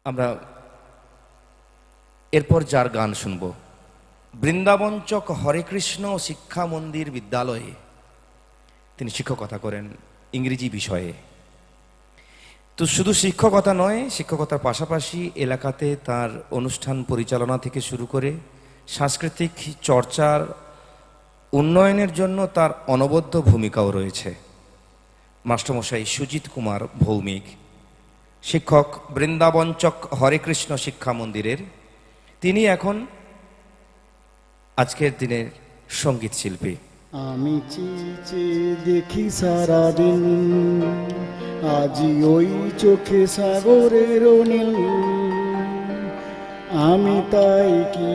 আমরা এরপর যার গান শুনব, বৃন্দাবনচক হরে কৃষ্ণ শিক্ষা মন্দির বিদ্যালয়ে তিনি শিক্ষকতা করেন ইংরেজি বিষয়ে। তো শুধু শিক্ষকতা নয়, শিক্ষকতার পাশাপাশি এলাকাতে তার অনুষ্ঠান পরিচালনা থেকে শুরু করে সাংস্কৃতিক চর্চার উন্নয়নের জন্য তার অনবদ্য ভূমিকাও রয়েছে। মাস্টারমশাই সুজিত কুমার ভৌমিক, শিক্ষক বৃন্দাবনচক হরে কৃষ্ণ শিক্ষা মন্দিরের, তিনি এখন আজকের দিনের সঙ্গীত শিল্পী। আমি চেয়ে দেখি সারাদিন, আজি ওই চোখে সাগরের নীল। আমি তাই কি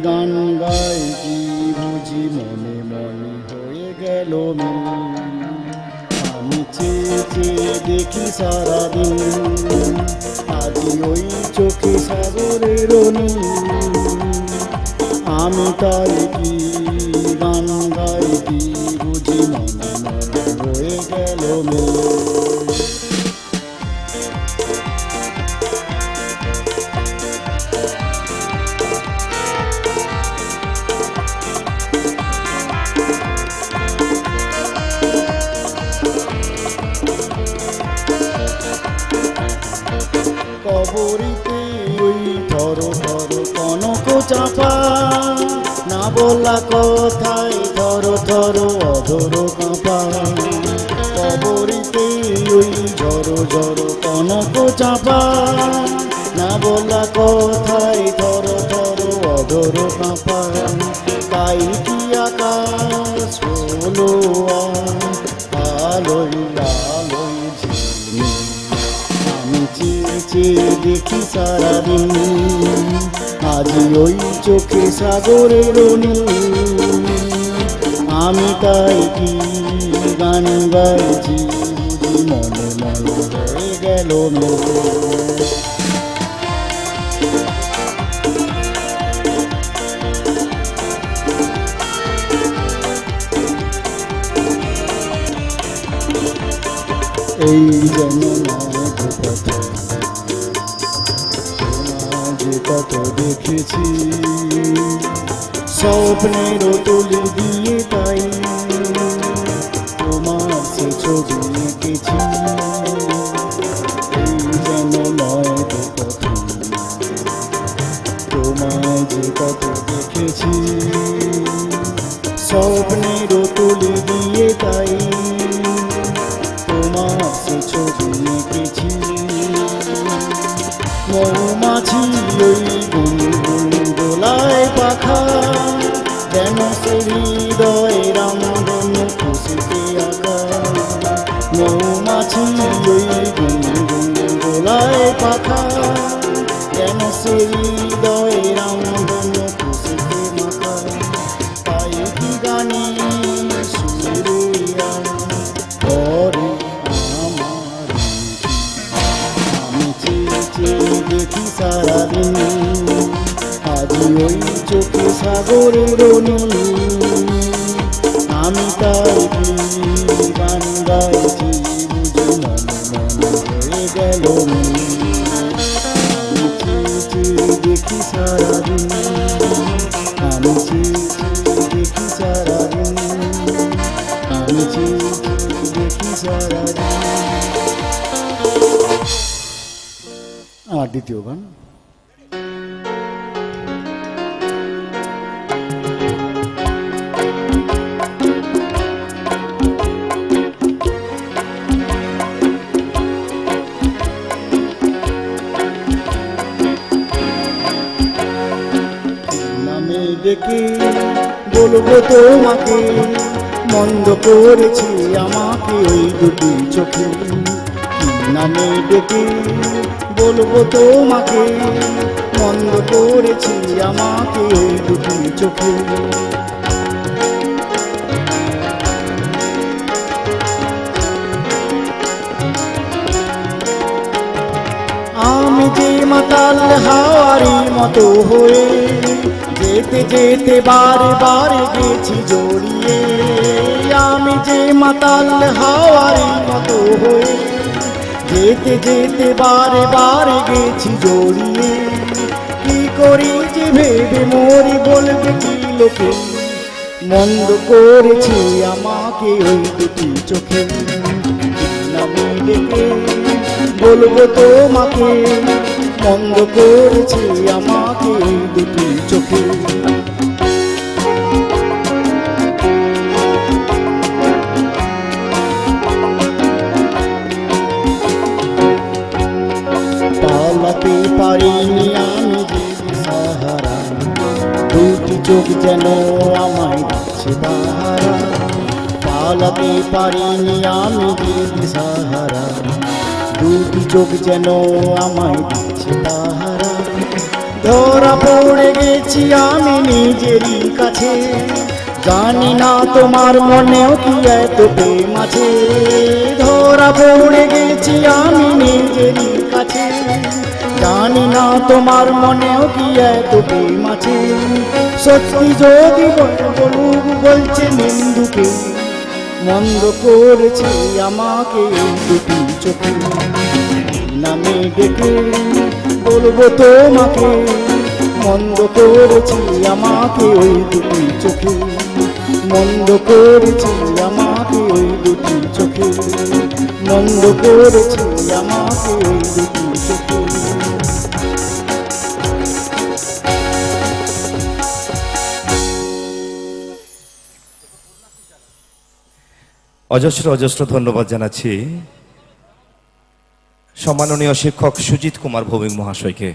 গান গাই, কি বুঝি মনে মনে হয়ে গেল মিল। আমি চেয়ে দেখি সারাদিন, আজি ওই চোখে সাগরের নীল। আমি তাই কি গান গাই, কি বুঝি মনে মনে হয়ে গেল মিল। কবরিতে ওই ধরো ধরো কনক চাপা, না বলা কথায় ধরো ধরো অধর কাঁপা। কবরিতে ওই ঝরো ঝরো কনক চাপা, না বলা কথায় ধরো ধরো অধর কাঁপা। তাই কি আকাশ হলো আলোয় আলোয় ঝিলমিল। আমি চেয়ে দেখি সারাদিন, আজি ওই চোখে সাগরের নীল। আমি তাই কি গান গাইছি, বুঝি মনে মনে হয়ে গেল মিল। এই যেন যে কত দেখেছি, স্বপ্নের তুলি দিয়ে তাই তোমার সে ছবি এঁকেছি। এই যেন নয় কত, তোমায় যে কত দেখেছি, স্বপ্নের তুলি দিয়ে তাই তোমার সে ছবি এঁকেছি। মৌমাছি ওই গুনগুন দোলায় পাখা, যেন সে হৃদয় রামধন খুশিতে আঁকা। মৌমাছি ওই গুনগুন দোলায় পাখা, যেন সে হৃদয় রামধন খুশিতে মাখা। তাই কি গানে সুরিয়া করে আমার, আমি চেয়ে দেখি সারাদিন, আজি ওই চোখে সাগরের নীল। আমি তাই কি গান গাইছি, বুঝি মনে মনে হয়ে গেল মিল। আমি চেয়ে দেখি সারাদিন, আমি চেয়ে দেখি সারাদিন, আমি চেয়ে দেখি সারাদিন। আর দ্বিতীয় গান। নামে ডেকে বলবো তোমাকে, মন্দ করেছি আমাকে ওই দুটি চোখে। নামে ডেকে বলবো তোমাকে, মন্দ করেছি আমাকে ওই দুটি চোখে। আমি যে মাতাল হাওয়ারি মতো হয়ে, যেতে যেতে বারে বারে গেছি জড়িয়ে। আমি যে মাতাল হাওয়ারি মতো হয়ে, যেতে যেতে বারে বারে গেছি জড়িয়ে, কি করি যে ভেবে মরি বলবে কি লোকে, মন্দ করেছে আমাকে ওই দুটি চোখে, নামে ডেকে বলবো তোমাকে, মন্দ করেছে আমাকে ওই দুটি চোখে। পালাতে পারিনি আমি যে সাহারা, দুটি চোখ যেন আমায় দিচ্ছে পাহারা, পালাতে পারিনি আমি যে সাহারা, দুটি চোখ যেন আমায় দিচ্ছে পাহারা। ধরা পড়ে গেছি আমি নিজেরই কাছে, জানি না তোমার মনেও কি এত প্রেম আছে, ধরা পড়ে গেছি আমি নিজেরই কাছে, জানি না তোমার মনেও কি এত প্রেম আছে। সত্যি যদি বলুক বলছে নিন্দুকে, মন্দ করেছে আমাকে এই দুটি চোখে, নামে ডেকে বলবো তোমাকে, মন্দ করেছে আমাকে ওই দুটি চোখে, মন্দ করেছে আমাকে ওই দুটি চোখে, মন্দ করেছে আমাকে ওই দুটি চোখে। অজস্র অজস্র ধন্যবাদ জানাচ্ছি সম্মাননীয় শিক্ষক সুজিত কুমার ভৌমিক মহাশয়কে।